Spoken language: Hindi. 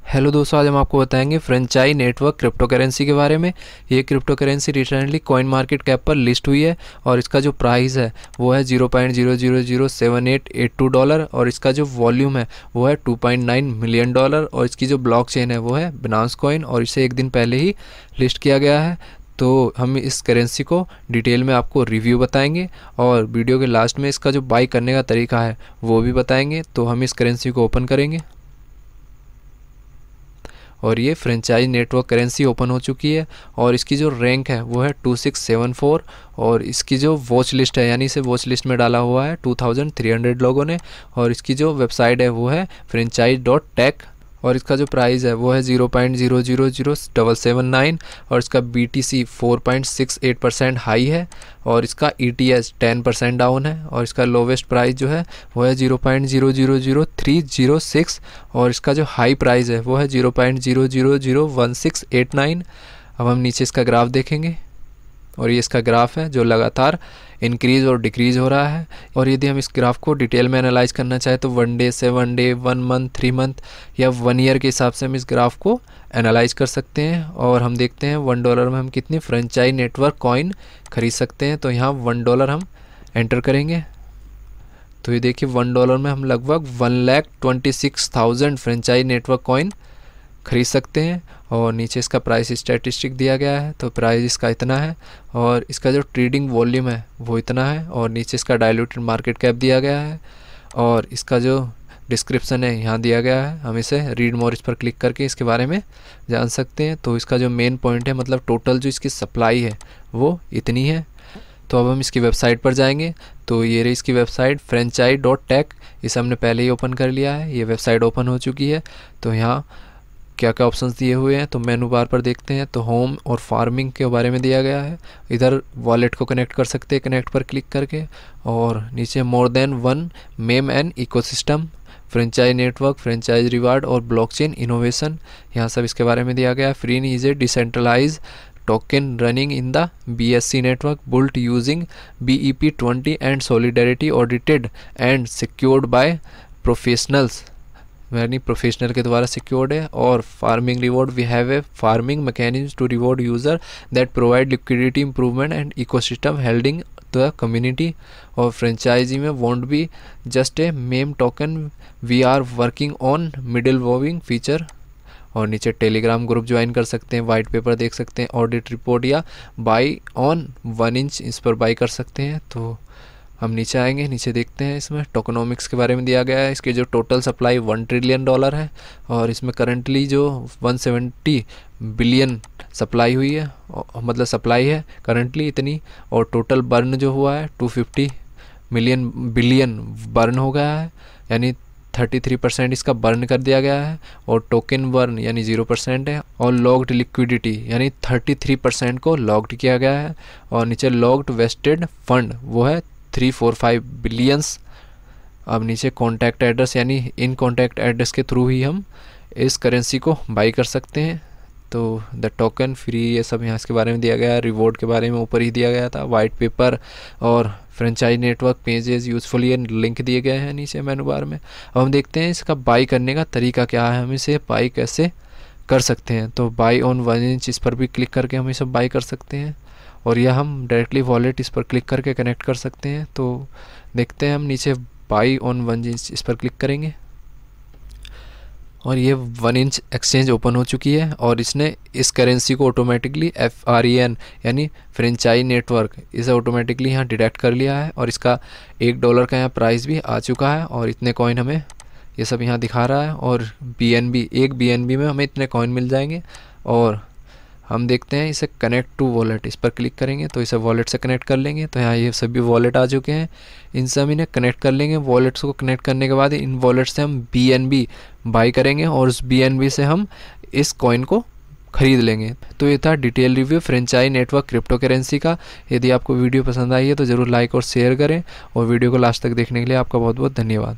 हेलो दोस्तों, आज हम आपको बताएंगे फ्रेंचाइज नेटवर्क क्रिप्टो करेंसी के बारे में। ये crypto currency recently coin market cap पर लिस्ट हुई है और इसका जो प्राइस है वो है $0.0007882 और इसका जो वॉल्यूम है वो है $2.9 मिलियन और इसकी जो ब्लॉकचेन है वो है बाइनेंस कॉइन और इसे एक दिन पहले ही लिस्ट किया गया है। तो हम इस करेंसी को डिटेल में आपको रिव्यू बताएंगे और वीडियो के लास्ट में इसका जो बाई करने का तरीका है वो भी बताएंगे। तो हम इस करेंसी को ओपन करेंगे और ये फ्रेंचाइज नेटवर्क करेंसी ओपन हो चुकी है और इसकी जो रैंक है वो है 2674 और इसकी जो वॉच लिस्ट है यानी इसे वॉच लिस्ट में डाला हुआ है 2300 लोगों ने और इसकी जो वेबसाइट है वो है franchise.tech और इसका जो प्राइस है वो है 0.000779 और इसका BTC 4.68% हाई है और इसका ETS 10% डाउन है और इसका लोवेस्ट प्राइस जो है वो है 0.000306 और इसका जो हाई प्राइस है वो है 0.001689। अब हम नीचे इसका ग्राफ देखेंगे और ये इसका ग्राफ है जो लगातार इंक्रीज़ और डिक्रीज़ हो रहा है। और यदि हम इस ग्राफ को डिटेल में एनालाइज करना चाहें तो 1 डे, 7 डे, 1 मंथ, 3 मंथ या 1 ईयर के हिसाब से हम इस ग्राफ को एनालाइज कर सकते हैं और हम देखते हैं $1 में हम कितनी फ्रेंचाइज नेटवर्क कॉइन खरीद सकते हैं। तो यहाँ $1 हम एंटर करेंगे तो ये देखिए $1 में हम लगभग 1,26,000 फ्रेंचाइज नेटवर्क कॉइन खरीद सकते हैं। और नीचे इसका प्राइस स्टैटिस्टिक दिया गया है तो प्राइस इसका इतना है और इसका जो ट्रेडिंग वॉल्यूम है वो इतना है और नीचे इसका डाइल्यूटेड मार्केट कैप दिया गया है और इसका जो डिस्क्रिप्शन है यहाँ दिया गया है। हम इसे रीड मोर इस पर क्लिक करके इसके बारे में जान सकते हैं। तो इसका जो मेन पॉइंट है मतलब टोटल जो इसकी सप्लाई है वो इतनी है। तो अब हम इसकी वेबसाइट पर जाएंगे तो ये रही इसकी वेबसाइट franchise.tech। इसे हमने पहले ही ओपन कर लिया है, ये वेबसाइट ओपन हो चुकी है। तो यहाँ क्या क्या ऑप्शंस दिए हुए हैं तो मेनू बार पर देखते हैं तो होम और फार्मिंग के बारे में दिया गया है। इधर वॉलेट को कनेक्ट कर सकते हैं कनेक्ट पर क्लिक करके और नीचे more than one meme and ecosystem, franchise network, franchise reward और ब्लॉकचेन इनोवेशन, यहाँ सब इसके बारे में दिया गया है। Free is a decentralize token running in the BSC network built using BEP20 and solidarity audited and secured by professionals, यानी प्रोफेशनल के द्वारा सिक्योर्ड है। और farming reward, we have a farming mechanism to reward user that provide liquidity improvement and ecosystem holding the community. और फ्रेंचाइजी में won't be just a meme token, we are working on middle waving feature. और नीचे टेलीग्राम ग्रुप ज्वाइन कर सकते हैं, वाइट पेपर देख सकते हैं, ऑडिट रिपोर्ट या बाई ऑन 1 इंच इस पर बाई कर सकते हैं। तो हम नीचे आएंगे, नीचे देखते हैं इसमें टोकनोमिक्स के बारे में दिया गया है। इसकी जो टोटल सप्लाई $1 ट्रिलियन है और इसमें करंटली जो 170 बिलियन सप्लाई हुई है, मतलब सप्लाई है करंटली इतनी। और टोटल बर्न जो हुआ है 250 बिलियन बर्न हो गया है, यानी 33% इसका बर्न कर दिया गया है। और टोकन बर्न यानी 0% है और लॉग्ड लिक्विडिटी यानी 33% को लॉग्ड किया गया है। और नीचे लॉग्ड वेस्टेड फंड वो है 345 बिलियंस। अब नीचे कॉन्टैक्ट एड्रेस यानी इन कॉन्टैक्ट एड्रेस के थ्रू ही हम इस करेंसी को बाई कर सकते हैं। तो द टोकन फ्री ये सब यहाँ इसके बारे में दिया गया है। रिवॉर्ड के बारे में ऊपर ही दिया गया था, वाइट पेपर और फ्रेंचाइज नेटवर्क पेजेस यूजफुल ये लिंक दिए गए हैं नीचे मेनू बार में। अब हम देखते हैं इसका बाई करने का तरीका क्या है, हम इसे बाई कैसे कर सकते हैं। तो बाई ऑन 1 इंच इस पर भी क्लिक करके हम इसे बाई कर सकते हैं और यह हम डायरेक्टली वॉलेट इस पर क्लिक करके कनेक्ट कर सकते हैं। तो देखते हैं हम नीचे बाई ऑन 1 इंच इस पर क्लिक करेंगे और ये 1 इंच एक्सचेंज ओपन हो चुकी है और इसने इस करेंसी को ऑटोमेटिकली FREN यानी फ्रेंचाइज नेटवर्क इसे ऑटोमेटिकली यहाँ डिडक्ट कर लिया है और इसका $1 का यहाँ प्राइस भी आ चुका है और इतने कॉइन हमें ये सब यहाँ दिखा रहा है। और BNB, एक BNB में हमें इतने कॉइन मिल जाएंगे। और हम देखते हैं इसे कनेक्ट टू वॉलेट इस पर क्लिक करेंगे तो इसे वॉलेट से कनेक्ट कर लेंगे। तो यहाँ ये सभी वॉलेट आ चुके हैं, इनसे हम इन्हें कनेक्ट कर लेंगे। वॉलेट्स को कनेक्ट करने के बाद इन वॉलेट से हम BNB बाई करेंगे और उस BNB से हम इस कॉइन को खरीद लेंगे। तो ये था detail review franchise network crypto currency का। यदि आपको वीडियो पसंद आई है तो ज़रूर लाइक और शेयर करें और वीडियो को लास्ट तक देखने के लिए आपका बहुत बहुत धन्यवाद।